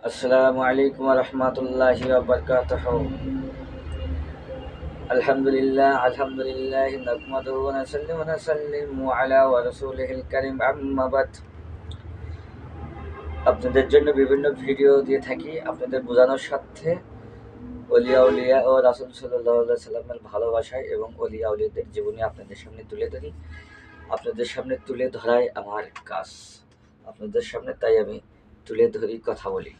আসসালামু আলাইকুম ওয়া রাহমাতুল্লাহি ওয়া বারাকাতুহু। আলহামদুলিল্লাহ নাহমাদুহু ওয়া নুসাল্লিমু আলা ওয়া রাসূলিহিল কারীম, আম্মা বাদ। আপনাদের জন্য বিভিন্ন ভিডিও দিয়ে থাকি আপনাদের বোঝানোর স্বার্থে, ওলিয়া উলিয়া ও রাসূল সাল্লাল্লাহু আলাইহি সাল্লামের ভালোবাসায় এবং ওলিয়া উলিয়াদের জীবনী আপনাদের সামনে তুলে ধরি। আপনাদের সামনে তুলে ধরাই আমার কাজ। আপনাদের সামনে তাই আমি তুলে ধরি, কথা বলি।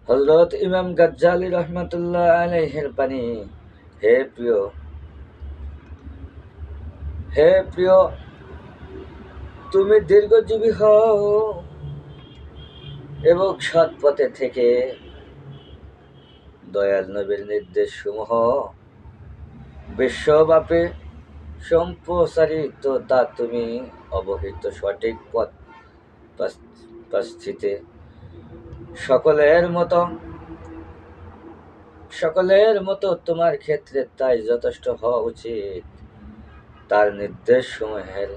হযরত ইমাম গাজ্জালী রহমাতুল্লাহ আলাইহির বাণী। হে প্রিয় হে প্রিয় তুমি দীর্ঘজীবী হও এবং সৎ পথে থেকে দয়াল নবীর নির্দেশ সমূহ বিশ্বব্যাপী সম্প্রসারিত তা তুমি অবহিত সঠিক পথ পাচ্ছিতে সকলের মতো তোমার ক্ষেত্রে তাই যথেষ্ট হওয়া উচিত। তার নির্দেশ সমূহের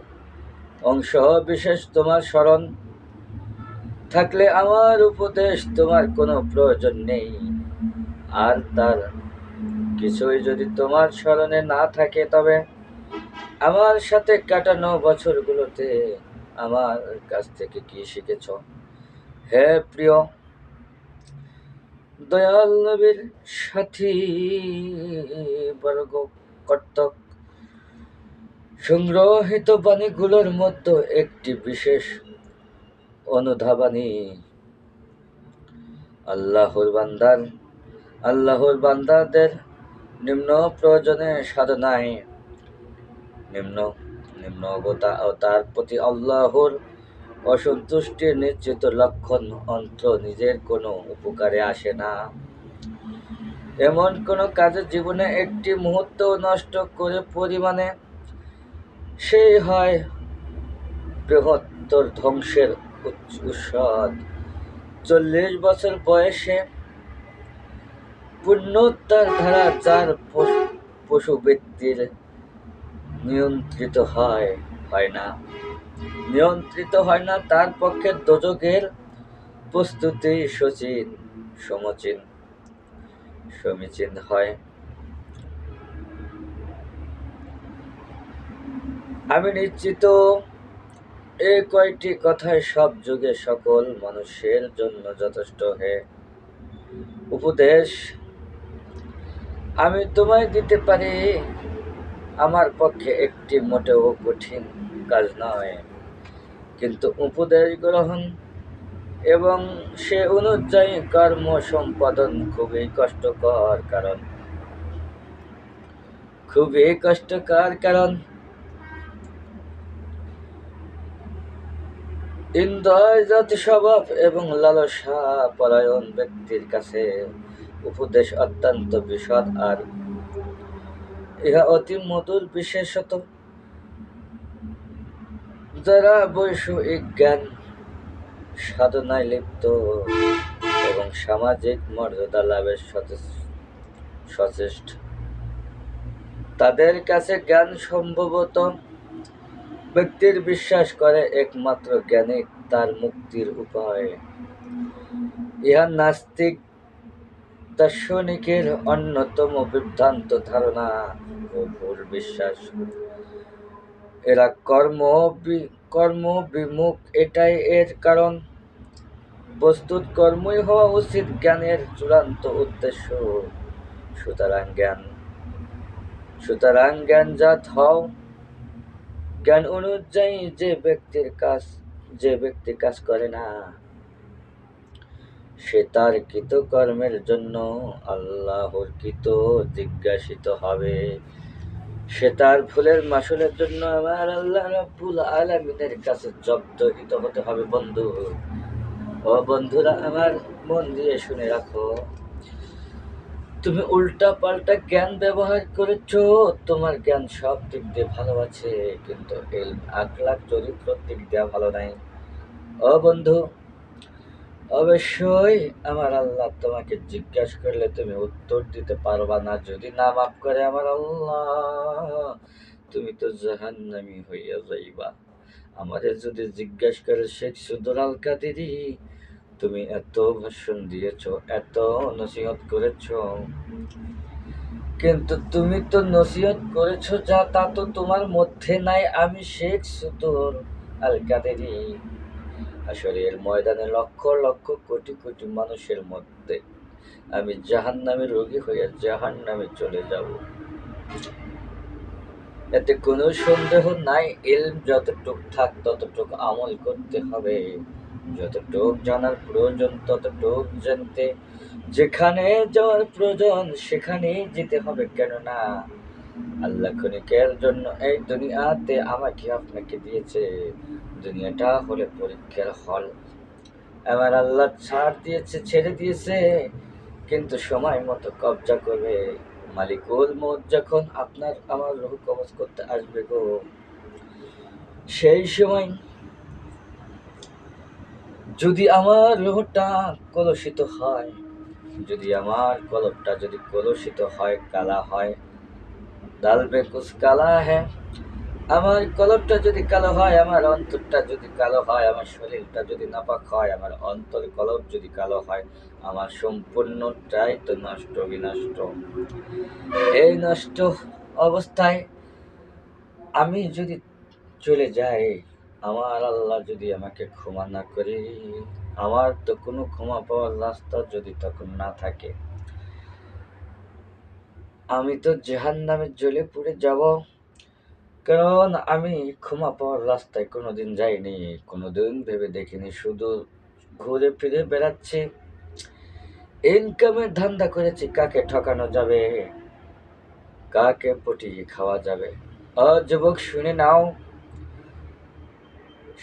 অংশ বিশেষ তোমার স্মরণ থাকলে আমার উপদেশ তোমার কোনো প্রয়োজন নেই, আর তার কিছুই যদি তোমার স্মরণে না থাকে তবে আমার সাথে কাটানো বছরগুলোতে আমার কাছ থেকে কি শিখেছ? হে প্রিয় দয়াল নবীর সাথী বর্গ কর্তক সংগ্রহিত বাণীগুলোর মধ্যে একটি বিশেষ অনুধাবানী আল্লাহর বান্দাদের নিম্ন প্রয়োজনে সাধনায় নিম্নগতা ও তার প্রতি আল্লাহর অসন্তুষ্টির নিশ্চিত লক্ষণ অন্ত্র নিজের কোনো উপকারে আসে না। এমন কোনো কাজের জীবনে একটি মুহূর্ত নষ্ট করে পরিমাণে সেই হয় বৃহত্তর ধ্বংসের উৎসদ। 40 বছর বয়সে পুণ্যোত্তর ধারা যার পশু ব্যক্তির নিয়ন্ত্রিত হয় না তার পক্ষে দোজখের প্রস্তুতি সমীচীন হয়। আমি নিশ্চিত এই কয়টি কথাই সব যুগে সকল মানুষের জন্য যথেষ্ট। হে উপদেশ আমি তোমায় দিতে পারি আমার পক্ষে একটি মোটেও কঠিন কাজ নয়, কিন্তু উপদেশ গ্রহণ এবং সে অনুযায়ী কর্ম সম্পাদন খুবই কষ্টকর, কারণ ইন্দ্রিয়জাত স্বভাব এবং লালসা পরায়ণ ব্যক্তির কাছে উপদেশ অত্যন্ত বিশদ, আর ইহা অতি মধুর, বিশেষত যারা বৈষয়িক জ্ঞান সাধনায় লিপ্ত এবং সামাজিক মর্যাদা লাভের সচেষ্ট। তাদের কাছে জ্ঞান সম্ভবত ব্যক্তির বিশ্বাস করে একমাত্র জ্ঞানী তার মুক্তির উপায়। ইহা নাস্তিক দার্শনিকের অন্যতম বিভ্রান্ত ধারণা ও ভুল বিশ্বাস। এরা কর্ম বিমুখ, এটাই এর কারণ। বস্তুত কর্মই হওয়া উচিত জ্ঞানের চূড়ান্ত উদ্দেশ্য। সুতরাং জ্ঞানজাত হও। জ্ঞান অনুযায়ী যে ব্যক্তি কাজ করে না, সে তার কৃত কর্মের জন্য আল্লাহর জিজ্ঞাসিত হবে। সে তার ভুলের মাসুলের জন্য আমার আল্লাহ রাব্বুল আলামিনের কাছে জব্দকৃত হতে হবে। বন্ধুরা আমার, মন দিয়ে শুনে রাখো। তুমি উল্টা পাল্টা জ্ঞান ব্যবহার করেছো। তোমার জ্ঞান সব দিক দিয়ে ভালো আছে, কিন্তু আখলাক চরিত্র দিক দিয়ে ভালো নাই। বন্ধু, অবশ্যই আমার আল্লাহ তোমাকে জিজ্ঞাসা করলে তুমি উত্তর দিতে পারবা না। যদি না মাফ করে আমার আল্লাহ, তুমি তো জাহান্নামী হইয়া যাইবা। আমাদের যদি জিজ্ঞেস করে শেখ সুদর আল কাদেরী, তুমি এত ভাষণ দিয়েছ, এত নসিহত করেছ, কিন্তু তুমি তো নসিহত করেছ যা তা তো তোমার মধ্যে নাই। আমি শেখ সুদর আল কাদেরী হাশরের ময়দানে লক্ষ লক্ষ কোটি কোটি মানুষের মধ্যে আমি জাহান্নামের রোগী হয়ে জাহান্নামে চলে যাব। এতে কোনো সন্দেহ নাই। ইলম যতটুক থাক ততটুক আমল করতে হবে, যতটুক জানার প্রয়োজন ততটুক জানতে, যেখানে যাওয়ার প্রয়োজন সেখানে যেতে হবে। কেননা আল্লাহ ক্ষণিকের জন্য এই দুনিয়াতে আমাকে আপনাকে দিয়েছে। দুনিয়াটা হলে পরীক্ষার হল। আমার আল্লাহ ছাড় দিয়েছে, ছেড়ে দিয়েছে, কিন্তু সময় মতো কবজা করবে। মালিকুল মউত যখন আপনার আমার রূহ কবজ করতে আসবে গো, সেই সময় যদি আমার রূহটা কলুষিত হয়, যদি আমার কলবটা যদি কলুষিত হয়, কালা হয়, দাল মে কুছ কালা হ্যায়, আমার কলবটা যদি কালো হয়, আমার অন্তরটা যদি কালো হয়, আমার শরীরটা যদি নাপাক হয়, আমার অন্তর কলব যদি কালো হয়, আমার সম্পূর্ণটাই তো নষ্ট বিনষ্ট। এই নষ্ট অবস্থায় আমি যদি চলে যাই, আমার আল্লাহ যদি আমাকে ক্ষমা না করে, আমার তো কোনো ক্ষমা পাওয়ার রাস্তা যদি তখন না থাকে, আমি তো জাহান্নামের জ্বলে পুড়ে যাব। কারণ আমি ক্ষমা পাওয়ার রাস্তায় কোনোদিন যাইনি, কোনোদিন ভেবে দেখিনি, শুধু ঘুরে ফিরে বেড়াচ্ছি। ইনকামের ধান্দা করেছি, কাকে ঠকানো যাবে, কাকে পটিয়ে খাওয়া যাবে। যুবক শুনে নাও,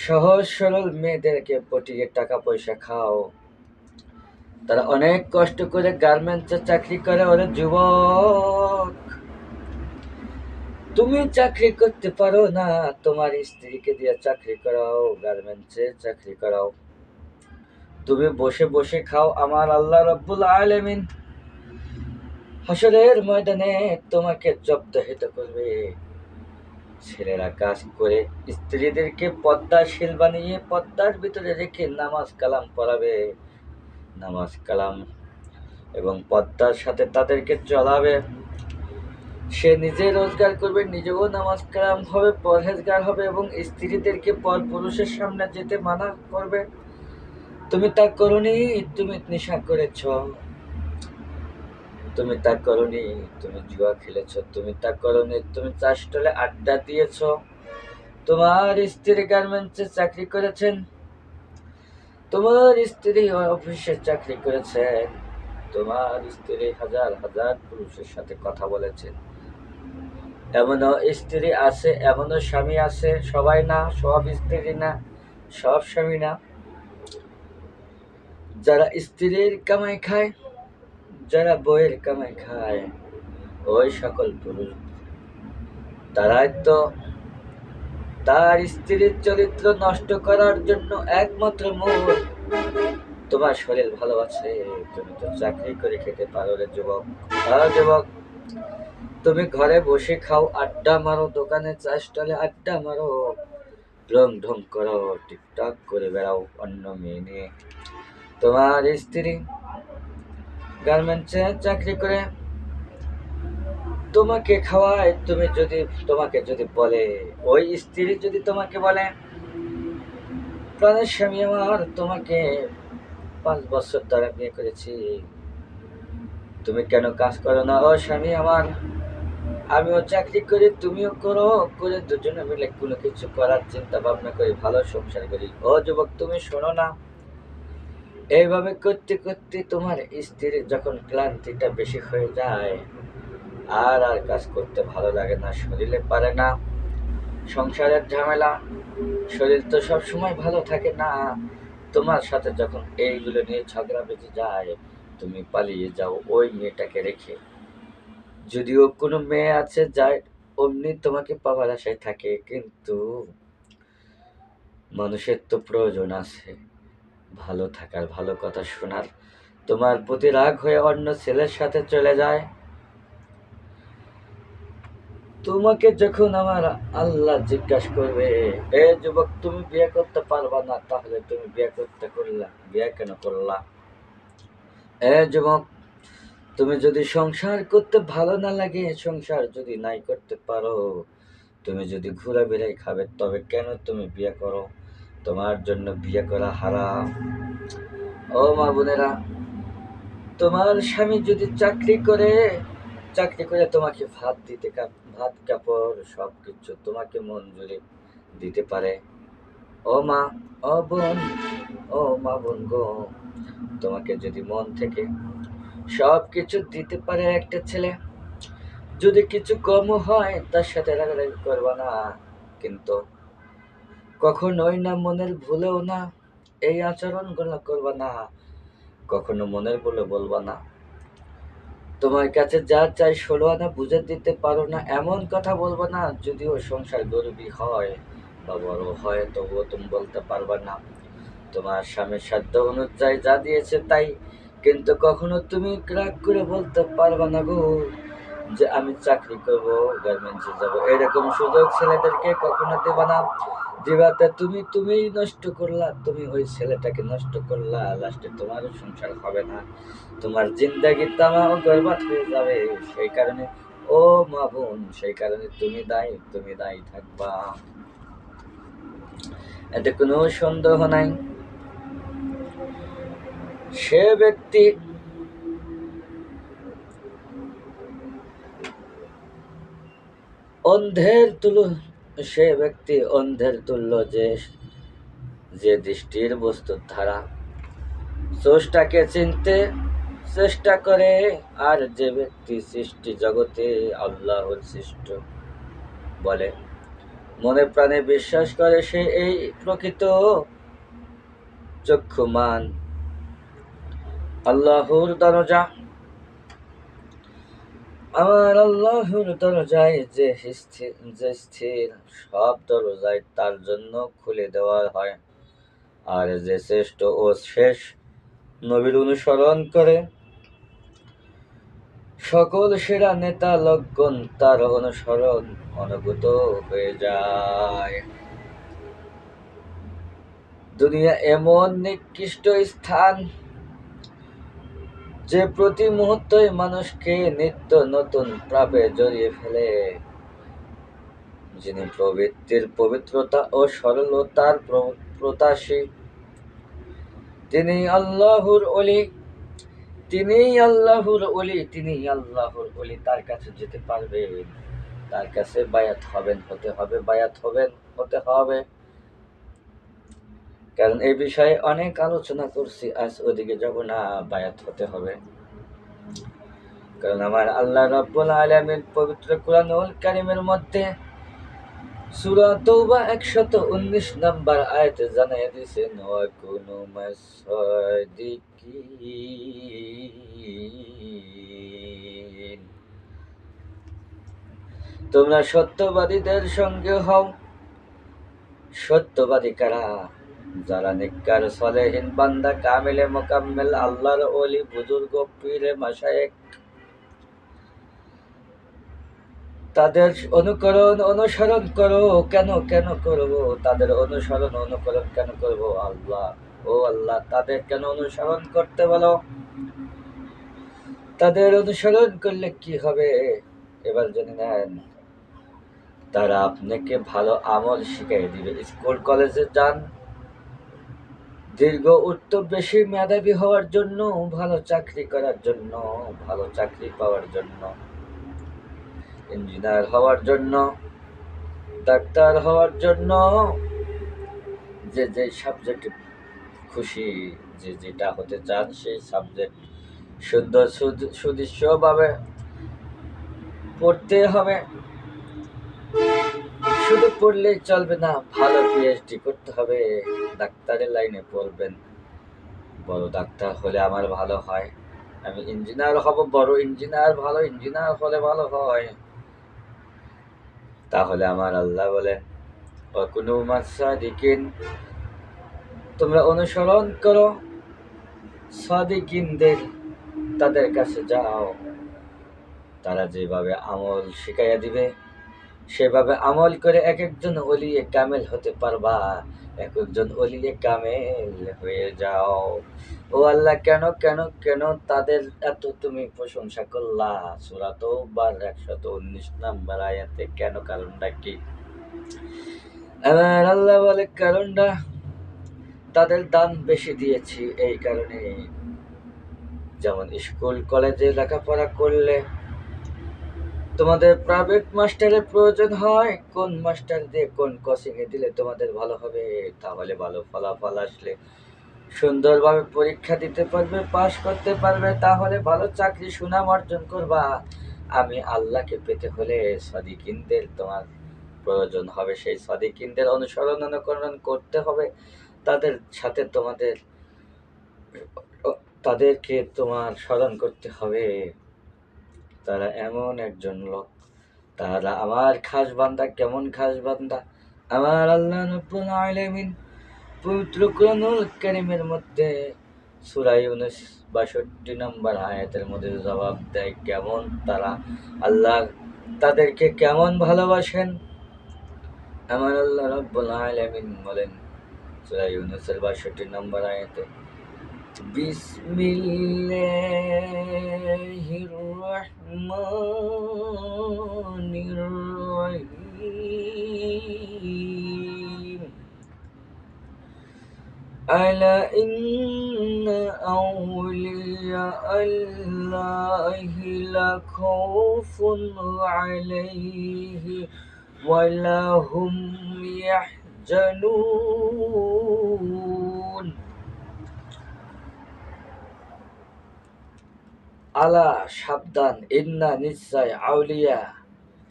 সহজ সরল মেয়েদেরকে পটিয়ে টাকা পয়সা খাও। তারা অনেক কষ্ট করে গার্মেন্টসে চাকরি করে। ওরে যুবক, তুমি চাকরি করতে পারো না, তোমার স্ত্রীকে দিয়ে চাকরি করাও, গার্মেন্টসে চাকরি করাও। তুমি বসে বসে খাও। আমার আল্লাহ রাব্বুল আলামিন হাশরের ময়দানে তোমাকে জব্দহিত করবে। ছেলেরা কাজ করে স্ত্রীদেরকে পর্দাশীল বানিয়ে পর্দার ভিতরে রেখে নামাজ কালাম পড়াবে, নামাজ কালাম এবং পর্দার সাথে তাদেরকে চলাবে। সে নিজে রোজগার করবে, নিজেও নামাজ কালাম হবে, পরহেজগার হবে এবং স্ত্রীদেরকে পর পুরুষের সামনে যেতে মানা করবে। তুমি তা করনি, তুমি নেশা করেছ, তুমি তা করনি, তুমি জুয়া খেলেছ, তুমি তা করনি, তুমি চাষটলে আড্ডা দিয়েছ। তোমার স্ত্রী গার্মেন্টসে চাকরি করেছেন, তোমার স্ত্রী অফিসে চাকরি করেছেন, তোমার স্ত্রী হাজার হাজার পুরুষের সাথে কথা বলেছেন। এমনও স্ত্রী আছে, এমনও স্বামী আছে, সবাই না, সব স্ত্রী না, সব স্বামী না। যারা স্ত্রীর কামাই খায়, যারা বইয়ের কামাই খায়, ওই সকল পুরুষ তারাই তো তার স্ত্রীর চরিত্র নষ্ট করার জন্য একমাত্র মূল। তোমার শরীর ভালো আছে, তুমি তো চাকরি করে খেতে পারো রে যুবক। যুবক, তুমি ঘরে বসে খাও, আড্ডা মারো, দোকানে চা স্টলে আড্ডা মারো, রং ঢং করো, টিকটক করে বেড়াও অন্য মেয়ে নিয়ে। তোমার স্ত্রী গার্মেন্টসে চাকরি করে তোমাকে খাওয়ায়। তুমি যদি তোমাকে যদি বলে, ওই স্ত্রী যদি তোমাকে বলে, প্রাণের স্বামী আমার, তোমাকে 5 বছর ধরে বিয়ে করেছি, তুমি কেন কাজ করো না? ও স্বামী আমার, আমিও চাকরি করি, তুমিও করো, করে দুজনে মিলে কোনো কিছু করার চিন্তা ভাবনা করি, ভালো সংসার করি। ও যুবক, তুমি শোনো না, এইভাবে করতে করতে তোমার স্ত্রীর যখন ক্লান্তিটা বেশি হয়ে যায়, আর আর কাজ করতে ভালো লাগে না, শরীরে পারে না, সংসারের ঝামেলা, শরীর তো সব সময় ভালো থাকে না। তোমার সাথে যখন এইগুলো নিয়ে ঝগড়া বেঁধে যায়, তুমি পালিয়ে যাও ওই মেয়েটাকে রেখে। যদিও কোনো মেয়ে আছে যার অমনি তোমাকে পাওয়ার আশায় থাকে, কিন্তু মানুষের তো প্রয়োজন আছে ভালো থাকার, ভালো কথা শোনার। তোমার প্রতি রাগ হয়ে অন্য ছেলের সাথে চলে যায়, তোমাকে যখন আমার আল্লাহ জিজ্ঞাসা করবে, এ যুবক তুমি বিয়ে করতে পারবা না, তাহলে তুমি বিয়ে কেন করলা? এ যুবক, তুমি যদি সংসার করতে ভালো না লাগে, সংসার যদি নাই করতে পারো, তুমি যদি ঘোরা বেড়াই খাবে, তবে কেন তুমি বিয়ে করো? তোমার জন্য বিয়ে করা হারাম। ও মা বোনেরা, তোমার স্বামী যদি চাকরি করে তোমাকে ভাত কাপড় সবকিছু তোমাকে মঞ্জুরি দিতে পারে, ও মা, ও বোন, ও মা বোন গো, তোমাকে যদি মন থেকে সবকিছু দিতে পারে একটা ছেলে, যদি কিছু কম হয় তার সাথে রাগারাগি করবা না, কিন্তু কখনোই না মনের ভুলেও না এই আচরণগুলো করবা না, কখনো মনের ভুলে বলবা না তোমার কাছে যা চাই 16 আনা বুঝে দিতে পারো না, এমন কথা বলবো না। যদিও সংসার গরিবই হয় বা বড় হয়, তবুও তুমি বলতে পারবা না তোমার স্বামীর সাধ্য অনুযায়ী যা দিয়েছে তাই, কিন্তু কখনো তুমি রাগ করে বলতে পারবা না গো যে আমি চাকরি করব, গার্মেন্টসে যাব। এরকম সুযোগ ছেলেদেরকে কখনো দেবা না। দিবাতে তুমিই নষ্ট করলা, তুমি ওই ছেলেটাকে নষ্ট করলা, লাস্টে তোমারও সংসার হবে না, তোমার জিন্দাগি তামাও বরবাদ হয়ে যাবে। সেই কারণে ও মা বোন, সেই কারণে তুমি দায়ী থাকবা, এতে কোনো সন্দেহ নাই। সে ব্যক্তি অন্ধের তুল্য, যে দৃষ্টির বস্তুর ধারা স্রষ্টাকে চিনতে চেষ্টা করে, আর যে ব্যক্তি সৃষ্টি জগতে আল্লাহর সৃষ্ট বলে মনে প্রাণে বিশ্বাস করে, সে এই প্রকৃত চক্ষুমান। আল্লাহর দরজা, আমার আল্লাহর দরজায় যে স্থির, সব দরজায় তার জন্য খুলে দেওয়া হয়। আর যে শ্রেষ্ঠ ও শেষ নবীর অনুসরণ করে, সকল সেরা নেতা লোকগণ তার অনুসরণ অনুভূত হয়ে যায়। দুনিয়া এমন নিকৃষ্ট স্থান যে প্রতি মুহূর্তে মানুষকে নিত্য নতুন পাপে জড়িয়ে ফেলে। যিনি প্রবৃত্তির পবিত্রতা ও সরলতার প্রত্যাশী, তিনি আল্লাহর ওলি, তার কাছে যেতে পারবেন, তার কাছে হতে হবে। কারণ এই বিষয়ে অনেক আলোচনা করছি, আজ ওদিকে যাব না, বায়াত হতে হবে। কারণ আমার আল্লাহ রাব্বুল আলামিন পবিত্র কুরআনুল কারীমের মধ্যে সূরা তাওবা 119 নম্বর আয়াতে জানিয়ে দিয়েছেন, ওয়া কুনু মাসাদিকিন, তোমরা সত্যবাদীদের সঙ্গে হও। সত্যবাদী কারা? যারা নেককার সালেহীন বান্দা, কামিলে মোকাম্মেল, আল্লাহর ওলি, বুজুর্গ, পীরে, মাশায়েখ, তাদের অনুসরণ করো। কেন করবো তাদের অনুকরণ কেন করবো? আল্লাহ তাদের কেন অনুসরণ করতে বলো? তাদের অনুসরণ করলে কি হবে এবার জেনে নেন। তারা আপনাকে ভালো আমল শিখিয়ে দিবে। স্কুল কলেজে যান দীর্ঘ বেশি মেধাবী হওয়ার জন্য, ভালো চাকরি করার জন্য, ভালো চাকরি পাওয়ার জন্য, ইঞ্জিনিয়ার হওয়ার জন্য, ডাক্তার হওয়ার জন্য, যে সাবজেক্টে খুশি, যেটা হতে চান সেই সাবজেক্ট সুন্দর সুদৃশ্যভাবে পড়তে হবে। শুধু পড়লেই চলবে না, ভালো পিএইচডি করতে হবে। ডাক্তারের লাইনে পড়বেন, বড় ডাক্তার হলে আমার ভালো হয়, আমি ইঞ্জিনিয়ার হব, বড় ইঞ্জিনিয়ার, ভালো ইঞ্জিনিয়ার হলে ভালো হয়। তাহলে আমার আল্লাহ বলেন, ওয়াকুনু মাসাদিকিন, তোমরা অনুসরণ করো সাদিকিনদের, তাদের কাছে যাও, তারা যেভাবে আমল শিখাইয়া দিবে সেভাবে আমল করে এক একজন ওলিয়ে কামেল হতে পারবা, এক একজন ওলিয়ে কামেল হয়ে যাও। ও আল্লাহ, কেন কেন কেন তাদের এত তুমি প্রশংসা করলা সূরা তাওবার 119 নম্বর আয়াতে? কেন, কারণটা কি? আমার আল্লাহ বলে, কারণটা তাদের দান বেশি দিয়েছি এই কারণে। যেমন স্কুল কলেজে লেখাপড়া করলে তোমাদের প্রাইভেট মাস্টারের প্রয়োজন হয়, কোন মাস্টার দিয়ে কোন কোচিং এ দিলে তোমাদের ভালো হবে, তাহলে ভালো ফলাফল আসলে সুন্দরভাবে পরীক্ষা দিতে পারবে, পাশ করতে পারবে, তাহলে ভালো চাকরি সুনাম অর্জন করবা। আমি আল্লাহকে পেতে হলে সাদিকিনদের তোমার প্রয়োজন হবে, সেই সাদিকিনদের অনুসরণ অনুকরণ করতে হবে, তাদের সাথে তাদেরকে তোমার স্মরণ করতে হবে। তারা এমন একজন লোক, তারা আমার খাস বান্দা। কেমন খাস বান্দা? আমার আল্লাহ রাব্বুল আলামিন পবিত্র কোরআনুল কারীমের মধ্যে সূরা ইউনূস ৬২ নম্বর আয়াতের মধ্যে জবাব দেয় কেমন তারা আল্লাহ তাদেরকে কেমন ভালোবাসেন। আমার আল্লাহ রাব্বুল আলামিন বলেন সূরা ইউনূসের ৬২ নম্বর আয়াতে, বিসমিল্লাহির রহমানির রহিম, আলা ইন্না আউলিয়া আল্লাহি লাখাউফুন আলাইহি ওয়া লাহুম ইয়াহজানুন। আলা, সাবধান, ইন্না, নিশ্চয়, আউলিয়া,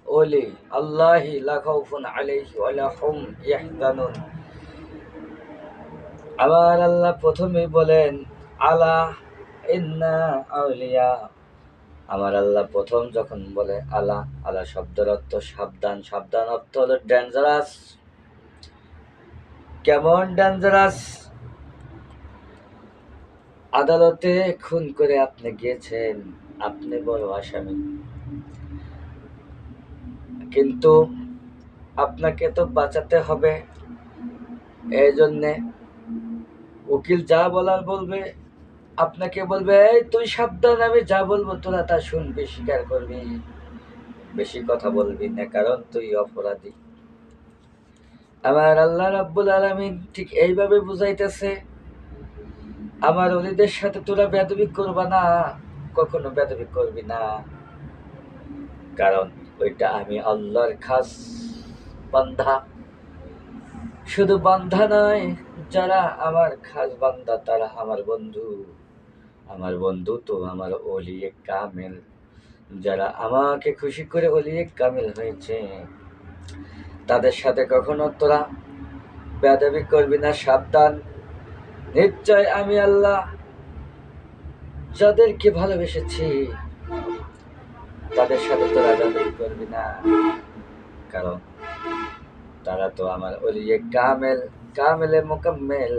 ওলি, আল্লাহি লা খাউফুন আলাইহি ওয়া লাহুম ইয়াহজানুন। আমার আল্লাহ প্রথমেই বলেন আলা ইন্না আউলিয়া। আমার আল্লাহ প্রথম যখন বলে আলা, আলা শব্দের অর্থ সাবধান, সাবধান অর্থ হলো ডেঞ্জারাস। কেমন ডেঞ্জারাস? আদালতে খুন করে আপনি গিয়েছেন, আপনি বড় আসামি, কিন্তু আপনাকে তো বাঁচাতে হবে, এই জন্যে উকিল যা বলার বলবে, আপনাকে বলবে এই তুই সাবধান, আমি যা বলবো তোরা তা শুনবি, স্বীকার করবি, বেশি কথা বলবি না, কারণ তুই অপরাধী। আমার আল্লাহ রাব্বুল আলামিন ঠিক এইভাবে বুঝাইতেছে, আমার ওলিদের সাথে তোরা বেয়াদবি করবা না, কখনো বেয়াদবি করবি না, কারণ ওইটা আমি আল্লাহর খাস বান্দা। শুধু বান্দা নয়, যারা আমার খাস বান্দা তারা আমার বন্ধু। আমার বন্ধু তো আমার ওলিয়ে কামেল, যারা আমাকে খুশি করে ওলিয়ে কামেল হয়েছে, তাদের সাথে কখনো তোরা বেয়াদবি করবি না, সাবধান। নিশ্চয় আমি আল্লাহ যাদেরকে ভালোবেসেছি তাদের সাথে তোরা বেয়াদবি করবি না, কারণ তারা তো আমার ওলিয়ে কামেল, কামেলে মুকাম্মেল।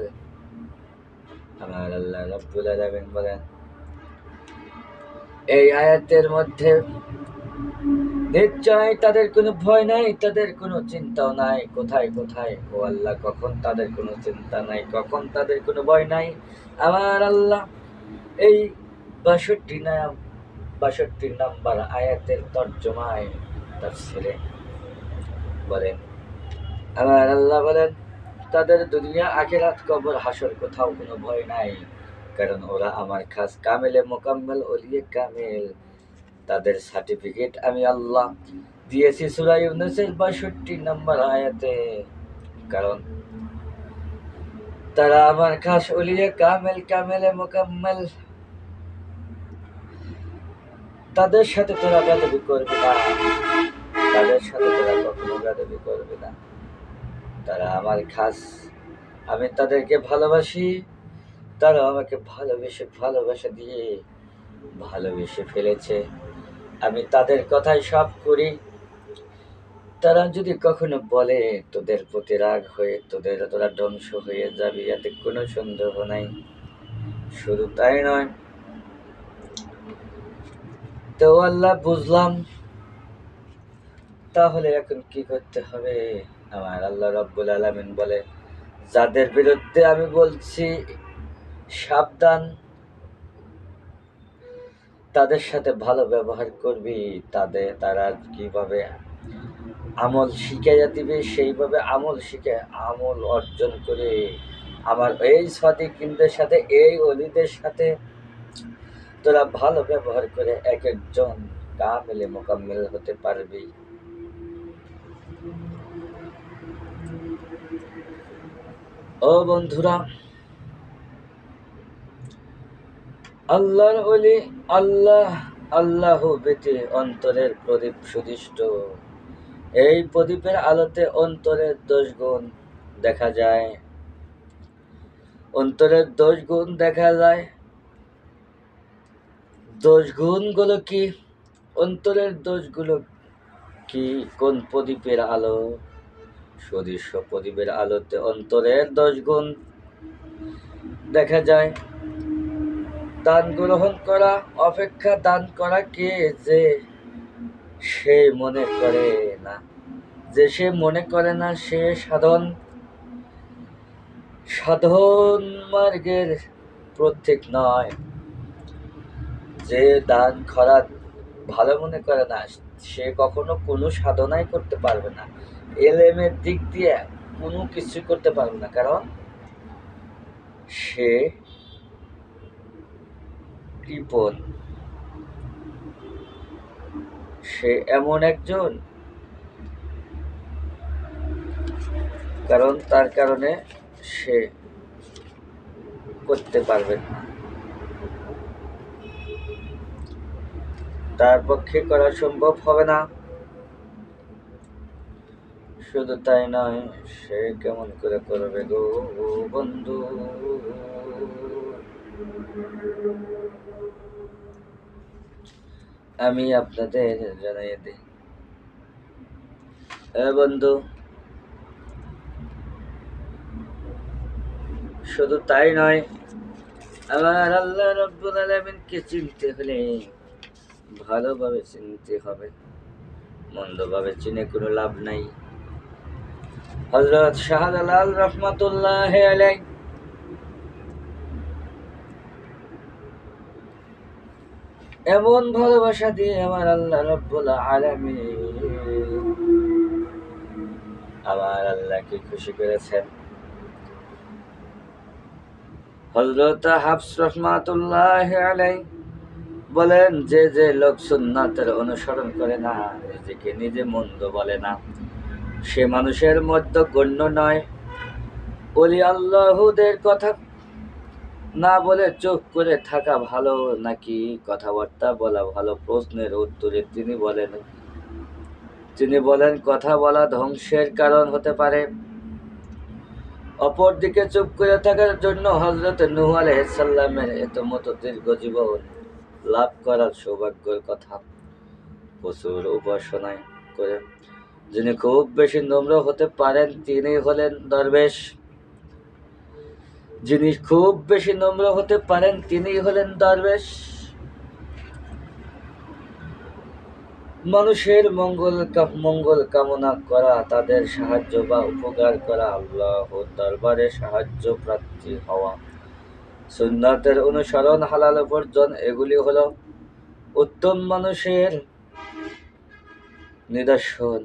আমার আল্লাহ রাব্বুল আলামিন বলেন এই আয়াতের মধ্যে, নিশ্চয় তাদের কোনো ভয় নাই, তাদের কোনো চিন্তাও নাই। কোথায় কোথায় ও আল্লাহ, কখন তাদের কোনো চিন্তা নাই, কখন তাদের কোনো ভয় নাই। আমার আল্লাহ এই ৬২ নম্বর আয়াতের তর্জমায় তাফসীরে বলেন, আমার আল্লাহ বলেন তাদের দুনিয়া আখিরাত কবর হাসর কোথাও কোনো ভয় নাই, কারণ ওরা আমার খাস কামেলে মোকাম্মেল ওলিয়ে কামেল। তাদের সার্টিফিকেট আমি আল্লাহ দিয়েছি সূরা ইউনূসের ৬২ নম্বর আয়াতে, কারণ তারা আমার খাস ওলিয়ে কামেল, কামেলে মোকাম্মেল। তাদের সাথে তোরা বেয়াদবি করবি না, তাদের সাথে তোরা কখনো বেয়াদবি করবি না, তারা আমার খাস, আমি তাদেরকে ভালোবাসি, তারা আমাকে ভালোবাসা দিয়ে ভালোবেসে ফেলেছে। আমি তাদের কথাই সব করি। তারা যদি কখনো বলে তোদের প্রতি রাগ হয়ে তোরা ধ্বংস হয়ে যাবি, এতে কোনো সন্দেহ নাই। শুধু তাই নয়, তো আল্লাহ বুঝলাম তাহলে এখন কি করতে হবে? আমার আল্লাহ রাব্বুল আলামিন বলে, যাদের বিরুদ্ধে আমি বলছি সাবধান, তাদের সাথে ভালো ব্যবহার করবি। তারা কিভাবে আমল শিখাইয়া দিবে, সেইভাবে আমল শিখে আমল অর্জন করে আমার এই সাদিকিনদের সাথে, এই অলিদের সাথে তোরা ভালো ব্যবহার করে এক একজন কামেলে মোকাম্মেল হতে পারবি। ও বন্ধুরা, আল্লাহর ওলি আল্লাহ ব্যতীত অন্তরের প্রদীপ সুদিষ্ট। এই প্রদীপের আলোতে অন্তরের দোষগুণ দেখা যায়। অন্তরের দোষগুণ দেখা যায়। দোষগুণগুলো কি? অন্তরের দোষগুলো কি? কোন প্রদীপের আলো? সদৃশ্য প্রদীপের আলোতে অন্তরের দোষগুণ দেখা যায়। দান গ্রহণ করা অপেক্ষা দান করা কে? সে মনে করে না, সে মনে করে না, সে সাধন মার্গের প্রত্যেক নয়। যে দান খরাত ভালো মনে করে না, সে কখনো কোনো সাধনাই করতে পারবে না, এলেমের দিক দিয়ে কোনো কিছু করতে পারবে না, কারণ সে কৃপণ। সে এমন একজন, কারণ তার কারণে সে করতে পারবে না, তার পক্ষে করা সম্ভব হবে না। শুধু তাই নয়, সে কেমন করে করবে গো বন্ধু? আমি আপনাদের জানিয়ে দিই বন্ধু, শুধু তাই নয়, আমার আল্লাহ রাব্বুল আলামিনকে চিনতে হলে ভালোভাবে চিনতে হবে, মন্দভাবে চিনে কোনো লাভ নাই। হযরত শাহজালাল রহমাতুল্লাহি আলাইহি এমন ভালোবাসা দিয়ে আমার আল্লাহ রাব্বুল আলামিন আমার আল্লাহকে খুশি করেছেন। হযরত হাফস রহমাতুল্লাহি আলাইহি বলেন, যে লোক সুন্নাতের অনুসরণ করে না, নিজেকে নিজে মন্দ বলে না, সে মানুষের মধ্যে গণ্য নয়। ওলি আল্লাহদের কথা না বলে চুপ করে থাকা ভালো নাকি কথাবার্তা বলা ভালো? প্রশ্নের উত্তরে তিনি বলেন কথা বলা ধ্বংসের কারণ হতে পারে। অপরদিকে চুপ করে থাকার জন্য হযরত নূহ আলাইহিস সালামের এত দীর্ঘ জীবন লাভ করার সৌভাগ্যের কথা। প্রচুর উপাসনায় করে যিনি খুব বেশি নম্র হতে পারেন তিনি হলেন দরবেশ। যিনি খুব বেশি নম্র হতে পারেন তিনি হলেন দরবেশ। মানুষের মঙ্গল কামনা করা, তাদের সাহায্য বা উপকার করা, আল্লাহর দরবারে সাহায্য প্রার্থী হওয়া, সুন্নাতের অনুসরণ, হালাল উপার্জন, এগুলি হলো উত্তম মানুষের নিদর্শন।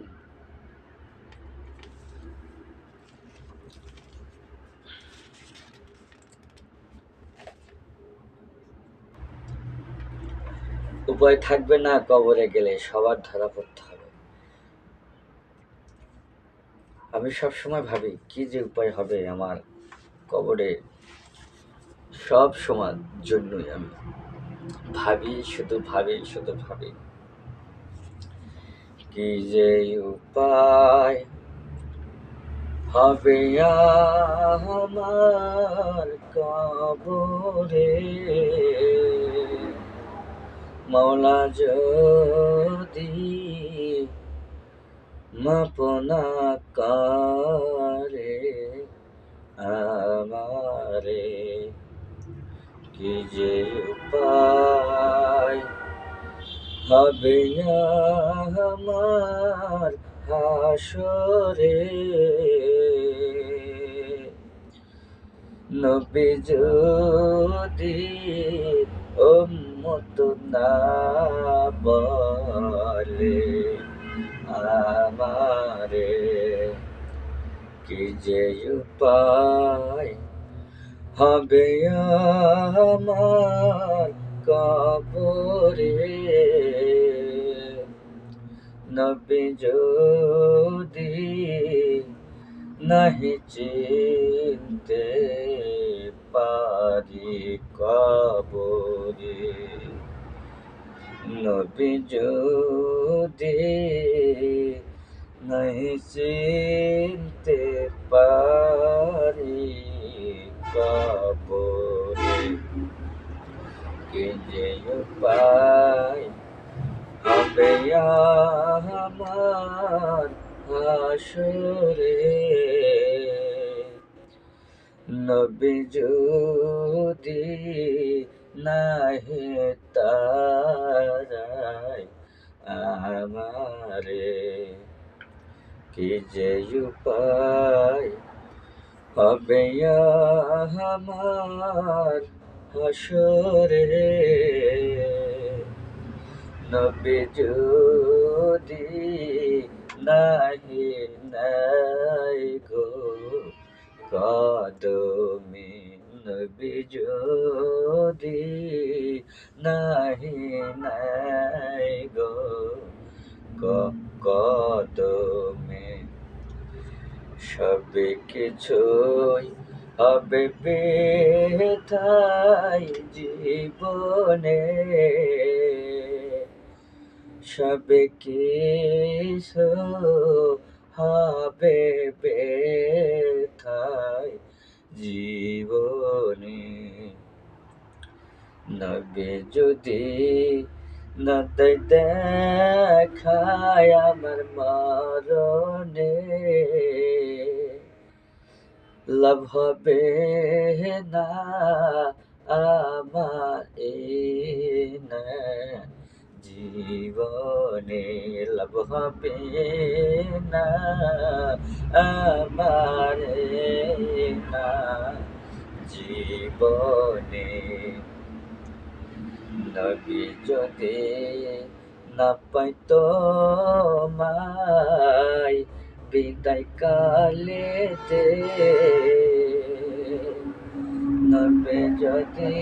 উপায় থাকবে না, কবরে গেলে সবার ধরা পড়তে হবে। আমি সবসময় ভাবি কি যে উপায় হবে আমার কবরে, সব সময় জন্যই আমি শুধু ভাবি কি যে উপায় হবে আমার কবরে, মাওলা যদি মাপ না করে আমারে, কি যে উপায় হবে আমার হাসরে, নবী যদি উম্মত না বলে আমারে, কি যে উপায় হবে আমার কবরে, নবী যদি নাহি চিনতে পারি কবরে, নবী যদি নাহি চিনতে পারি কবরে, কি যে উপায় হবে আমার হাসরে, নবী যদি নাহি তারাই আমারে, কি যে উপায় হবে আমার হাসরে, নবী যদি নাহি নাই গো কদমে, নবী যদি নাহি নাই গো কদমে, সবে কিছুই হবে বৃথাই জীবনে, সবে কিছু হবে বৃথাই জীবনে, নবী যদি না দেয় দেখায় আমার মরণে, লাভ হবে না আমার না জীবনে, লাভ হবে না আমার না জীবনে, নবী যদি না পাই তোমায় বিদায় কালেতে, নবী যদি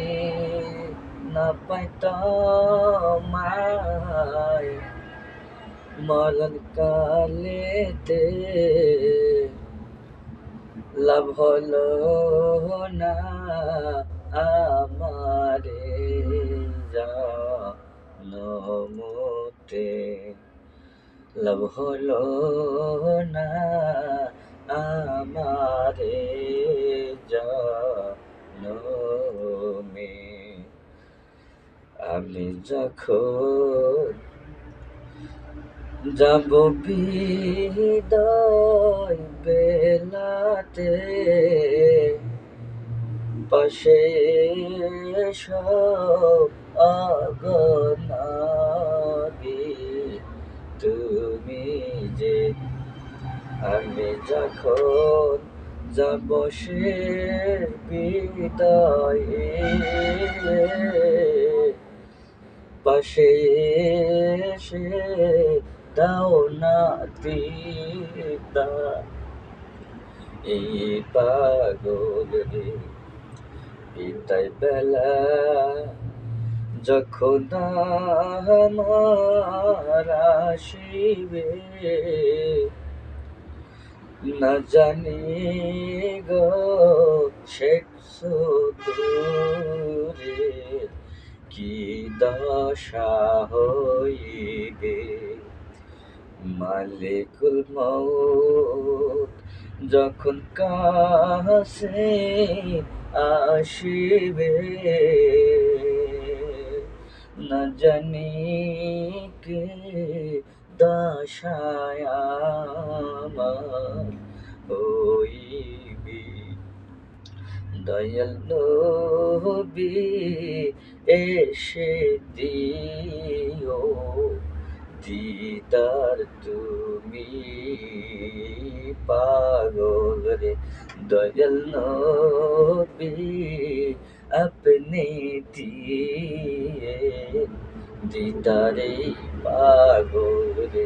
না পাই তোমায় মরণ কালেতে, লাভ হলো না আমারে জনমতে, লাভ হলো না আমারে জনমে, আমি যখন যাব বিদায় বেলাতে, পাশে এসো অগনাবি তুমি যে, আমি যখন যাব সে বিদায়ে, পাশে এসে দাও না দিদা এই পাগল রে, বিদায় বেলা যখন আমার আসিবে, না জানি গো শেখ সুদূরে কি দশা হইবে, মালিকুল মউত যখন কাছে আসিবে, না জানি কে দশায় আমার হইবে, দয়াল নবী এসে দিও দিদার তুমি পাগল রে দয়াল নবী আপনি দিয়ে দিদারে পাগল রে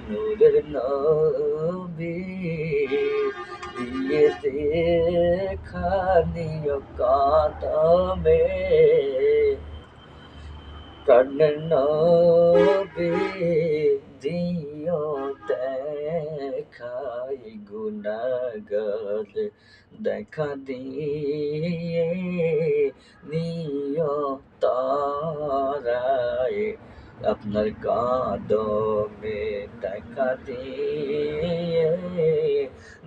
নূরের নবী দিয়ে দেখানিও কাদমে প্রাণের নবী দিও দেখাই গুনাহগার দেখা দিয়ে নিও তারায় আপনার কাদমে দেখা দিয়ে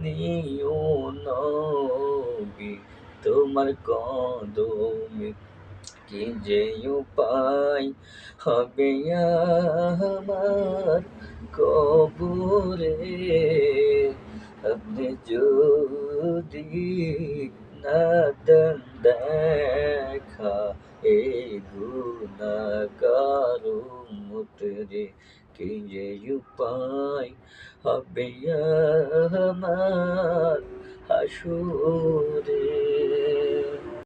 নিও নবী তোমার কদমে কি যে উপায় হবে আমার কবরে আপনি যদি না দেন দেখা এই গুনাহগার উম্মতরে কি যে উপায় হবে আমার হাসুরে